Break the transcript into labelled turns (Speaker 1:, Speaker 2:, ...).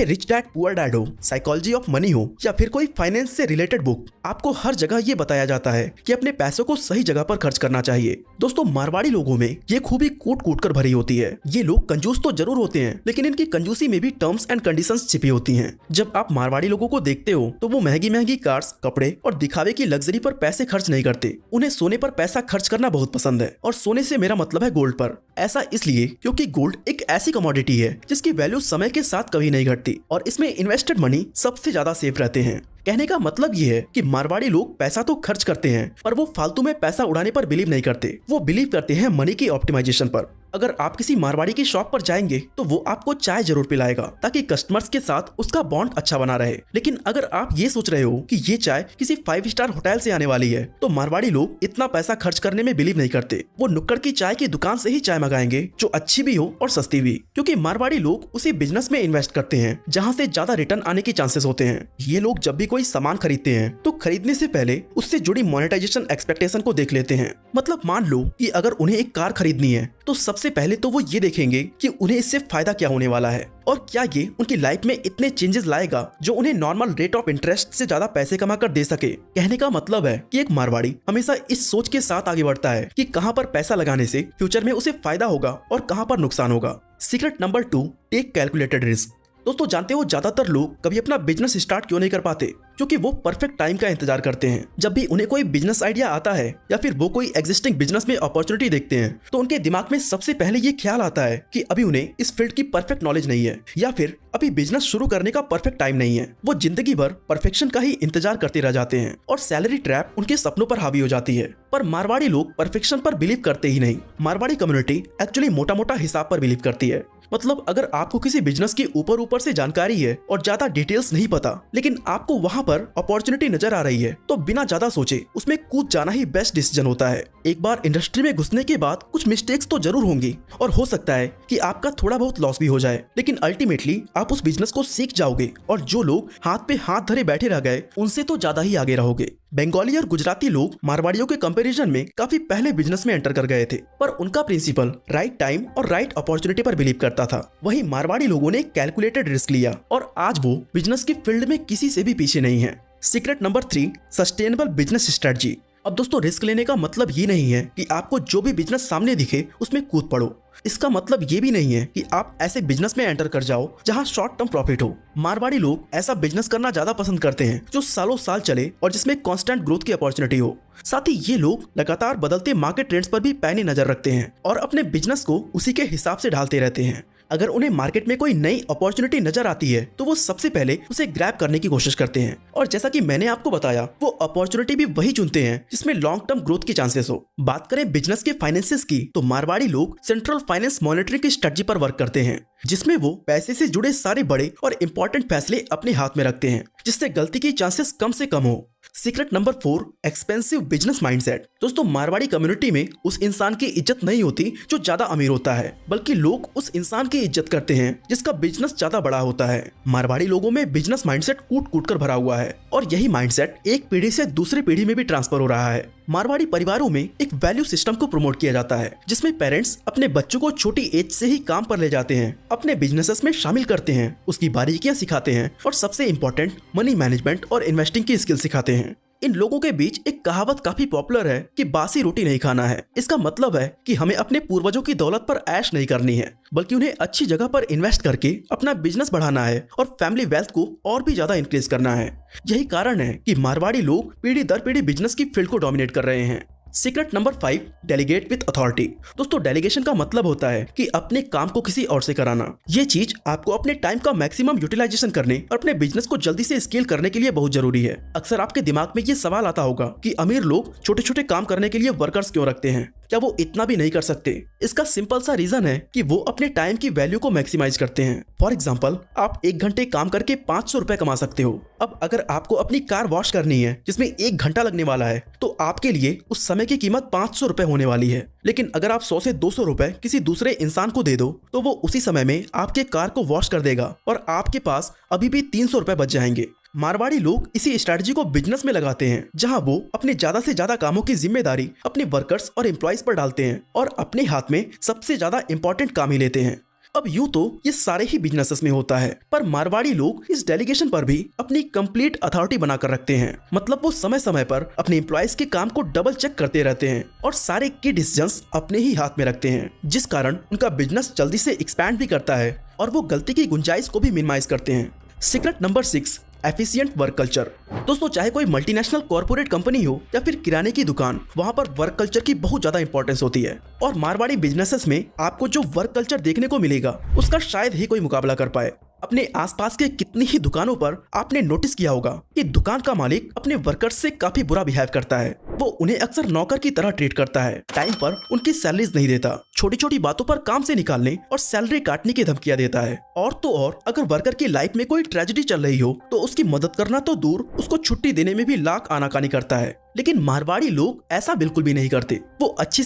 Speaker 1: Rich dad poor dad हो, psychology of money हो या फिर कोई फाइनेंस से रिलेटेड बुक, आपको हर जगह ये बताया जाता है कि अपने पैसों को सही जगह पर खर्च करना चाहिए। दोस्तों, मारवाड़ी लोगों में ये खूबी कूट कूट कर भरी होती है। ये लोग कंजूस तो जरूर होते हैं, लेकिन इनकी कंजूसी में भी टर्म्स एंड कंडीशंस छिपी होती हैं। जब आप मारवाड़ी लोगों को देखते हो तो वो महंगी महंगी कार्स, कपड़े और दिखावे की लग्जरी पर पैसे खर्च नहीं करते। उन्हें सोने पर पैसा खर्च करना बहुत पसंद है, और सोने से मेरा मतलब है गोल्ड पर। ऐसा इसलिए क्योंकि गोल्ड एक ऐसी कमोडिटी है जिसकी वैल्यू समय के साथ कभी नहीं घटती, और इसमें इन्वेस्टेड मनी सबसे ज्यादा सेफ रहते हैं। कहने का मतलब ये है कि मारवाड़ी लोग पैसा तो खर्च करते हैं, पर वो फालतू में पैसा उड़ाने पर बिलीव नहीं करते। वो बिलीव करते हैं मनी की ऑप्टिमाइजेशन पर। अगर आप किसी मारवाड़ी की शॉप पर जाएंगे तो वो आपको चाय जरूर पिलाएगा, ताकि कस्टमर्स के साथ उसका बॉन्ड अच्छा बना रहे। लेकिन अगर आप ये सोच रहे हो कि ये चाय किसी 5 स्टार होटल से आने वाली है, तो मारवाड़ी लोग इतना पैसा खर्च करने में बिलीव नहीं करते। वो नुक्कड़ की चाय की दुकान से ही चाय मंगाएंगे, जो अच्छी भी हो और सस्ती भी, क्योंकि मारवाड़ी लोग उसी बिजनेस में इन्वेस्ट करते हैं जहाँ से ज्यादा रिटर्न आने के चांसेस होते हैं। ये लोग जब भी कोई सामान खरीदते हैं तो खरीदने से पहले उससे जुड़ी मोनेटाइजेशन एक्सपेक्टेशन को देख लेते हैं। मतलब मान लो कि अगर उन्हें एक कार खरीदनी है तो सबसे पहले तो वो ये देखेंगे कि उन्हें इससे फायदा क्या होने वाला है, और क्या ये उनकी लाइफ में इतने चेंजेस लाएगा जो उन्हें नॉर्मल रेट ऑफ इंटरेस्ट से ज्यादा पैसे कमा कर दे सके। कहने का मतलब है कि एक मारवाड़ी हमेशा इस सोच के साथ आगे बढ़ता है कि कहां पर पैसा लगाने से फ्यूचर में उसे फायदा होगा और कहां पर नुकसान होगा। Secret number 2, take calculated risk. दोस्तों, जानते हो ज्यादातर लोग कभी अपना बिजनेस स्टार्ट क्यों नहीं कर पाते? क्योंकि वो परफेक्ट टाइम का इंतजार करते हैं। जब भी उन्हें कोई बिजनेस आइडिया आता है या फिर वो कोई एग्जिस्टिंग बिजनेस में अपॉर्चुनिटी देखते हैं, तो उनके दिमाग में सबसे पहले ये ख्याल आता है कि अभी उन्हें इस फील्ड की परफेक्ट नॉलेज नहीं है, या फिर अभी बिजनेस शुरू करने का परफेक्ट टाइम नहीं है। वो जिंदगी भर परफेक्शन का ही इंतजार करते रह जाते हैं, और सैलरी ट्रैप उनके सपनों पर हावी हो जाती है। पर मारवाड़ी लोग परफेक्शन पर बिलीव करते ही नहीं। मारवाड़ी कम्युनिटी एक्चुअली मोटा मोटा हिसाब पर बिलीव करती है। मतलब अगर आपको किसी बिजनेस की ऊपर ऊपर से जानकारी है और ज्यादा डिटेल्स नहीं पता, लेकिन आपको वहां पर अपॉर्चुनिटी नजर आ रही है, तो बिना ज्यादा सोचे उसमें कूद जाना ही बेस्ट डिसीजन होता है। एक बार इंडस्ट्री में घुसने के बाद कुछ मिस्टेक्स तो जरूर होंगी, और हो सकता है कि आपका थोड़ा बहुत लॉस भी हो जाए, लेकिन अल्टीमेटली आप उस बिजनेस को सीख जाओगे, और जो लोग हाथ पे हाथ धरे बैठे रह गए उनसे तो ज्यादा ही आगे रहोगे। बंगाली और गुजराती लोग मारवाड़ियों के कंपैरिजन में काफी पहले बिजनेस में एंटर कर गए थे, पर उनका प्रिंसिपल राइट टाइम और राइट अपॉर्चुनिटी पर बिलीव करता था। वहीं मारवाड़ी लोगों ने कैलकुलेटेड रिस्क लिया, और आज वो बिजनेस की फील्ड में किसी से भी पीछे नहीं है। Secret number 3, sustainable business strategy. अब दोस्तों, रिस्क लेने का मतलब ये नहीं है कि आपको जो भी बिजनेस सामने दिखे उसमें कूद पड़ो। इसका मतलब ये भी नहीं है कि आप ऐसे बिजनेस में एंटर कर जाओ जहां शॉर्ट टर्म प्रॉफिट हो। मारवाड़ी लोग ऐसा बिजनेस करना ज्यादा पसंद करते हैं जो सालों साल चले और जिसमें कांस्टेंट ग्रोथ की अपॉर्चुनिटी हो। साथ ही ये लोग लगातार बदलते मार्केट ट्रेंड्स पर भी पैनी नजर रखते हैं और अपने बिजनेस को उसी के हिसाब से ढालते रहते हैं। अगर उन्हें मार्केट में कोई नई अपॉर्चुनिटी नजर आती है तो वो सबसे पहले उसे ग्रैब करने की कोशिश करते हैं, और जैसा कि मैंने आपको बताया, वो अपॉर्चुनिटी भी वही चुनते हैं जिसमें लॉन्ग टर्म ग्रोथ के चांसेस हो। बात करें बिजनेस के फाइनेंसेस की, तो मारवाड़ी लोग सेंट्रल फाइनेंस मॉनिटरिंग की स्ट्रेटजी पर वर्क करते हैं, जिसमें वो पैसे से जुड़े सारे बड़े और इंपॉर्टेंट फैसले अपने हाथ में रखते हैं, जिससे गलती की चांसेस कम से कम हो। Secret number 4, expensive business mindset. दोस्तों, मारवाड़ी कम्युनिटी में उस इंसान की इज्जत नहीं होती जो ज्यादा अमीर होता है, बल्कि लोग उस इंसान की इज्जत करते हैं जिसका बिजनेस ज्यादा बड़ा होता है। मारवाड़ी लोगों में बिजनेस माइंडसेट कूट कूट कर भरा हुआ है, और यही माइंडसेट एक पीढ़ी से दूसरी पीढ़ी में भी ट्रांसफर हो रहा है। मारवाड़ी परिवारों में एक वैल्यू सिस्टम को प्रमोट किया जाता है, जिसमें पेरेंट्स अपने बच्चों को छोटी एज से ही काम पर ले जाते हैं, अपने बिजनेसेस में शामिल करते हैं, उसकी बारीकियां सिखाते हैं, और सबसे इम्पोर्टेंट मनी मैनेजमेंट और इन्वेस्टिंग की स्किल सिखाते हैं। इन लोगों के बीच एक कहावत काफी पॉपुलर है कि बासी रोटी नहीं खाना है। इसका मतलब है कि हमें अपने पूर्वजों की दौलत पर ऐश नहीं करनी है, बल्कि उन्हें अच्छी जगह पर इन्वेस्ट करके अपना बिजनेस बढ़ाना है और फैमिली वेल्थ को और भी ज्यादा इंक्रीज करना है। यही कारण है कि मारवाड़ी लोग पीढ़ी दर पीढ़ी बिजनेस की फील्ड को डोमिनेट कर रहे हैं। Secret number 5, delegate with authority. दोस्तों, डेलीगेशन का मतलब होता है कि अपने काम को किसी और से कराना। ये चीज आपको अपने टाइम का मैक्सिमम यूटिलाइजेशन करने और अपने बिजनेस को जल्दी से स्केल करने के लिए बहुत जरूरी है। अक्सर आपके दिमाग में ये सवाल आता होगा कि अमीर लोग छोटे छोटे काम करने के लिए वर्कर्स क्यों रखते हैं, क्या वो इतना भी नहीं कर सकते? इसका सिंपल सा रीजन है कि वो अपने टाइम की वैल्यू को मैक्सिमाइज करते हैं। फॉर एग्जाम्पल, आप 1 घंटे काम करके 500 रुपए कमा सकते हो। अब अगर आपको अपनी कार वॉश करनी है जिसमें 1 घंटा लगने वाला है, तो आपके लिए उस समय की कीमत 500 रुपए होने वाली है। लेकिन अगर आप 100 से 200 रुपए किसी दूसरे इंसान को दे दो, तो वो उसी समय में आपके कार को वॉश कर देगा, और आपके पास अभी भी 300 रुपए बच जाएंगे। मारवाड़ी लोग इसी स्ट्रेटजी को बिजनेस में लगाते हैं, जहां वो अपने ज्यादा से ज्यादा कामों की जिम्मेदारी अपने वर्कर्स और एम्प्लॉइज पर डालते हैं, और अपने हाथ में सबसे ज्यादा इंपॉर्टेंट काम ही लेते हैं। अब यूं तो ये सारे ही बिजनेसेस में होता है, पर मारवाड़ी लोग इस डेलीगेशन पर भी अपनी कंप्लीट अथॉरिटी बनाकर रखते हैं। मतलब वो समय समय पर अपने एम्प्लॉयज के काम को डबल चेक करते रहते हैं और सारे की डिसीजंस अपने ही हाथ में रखते हैं, जिस कारण उनका बिजनेस जल्दी से एक्सपैंड भी करता है और वो गलती की गुंजाइश को भी मिनिमाइज करते हैं। Secret number 6, efficient work culture. दोस्तों, चाहे कोई मल्टीनेशनल कॉर्पोरेट कंपनी हो या फिर किराने की दुकान, वहाँ पर वर्क कल्चर की बहुत ज्यादा इंपॉर्टेंस होती है और मारवाड़ी बिजनेसेस में आपको जो वर्क कल्चर देखने को मिलेगा उसका शायद ही कोई मुकाबला कर पाए। अपने आसपास के कितनी ही दुकानों पर आपने नोटिस किया होगा कि दुकान का मालिक अपने वर्कर्स से काफी बुरा बिहेव करता है। वो उन्हें अक्सर नौकर की तरह ट्रीट करता है, टाइम पर उनकी सैलरीज नहीं देता, छोटी छोटी बातों पर काम से निकालने और सैलरी काटने की धमकियां देता है। और तो और अगर वर्कर की लाइफ में कोई ट्रेजेडी चल रही हो तो उसकी मदद करना तो दूर, उसको छुट्टी देने में भी लाख आनाकानी करता है। लेकिन मारवाड़ी लोग ऐसा बिल्कुल भी नहीं करते। वो अच्छी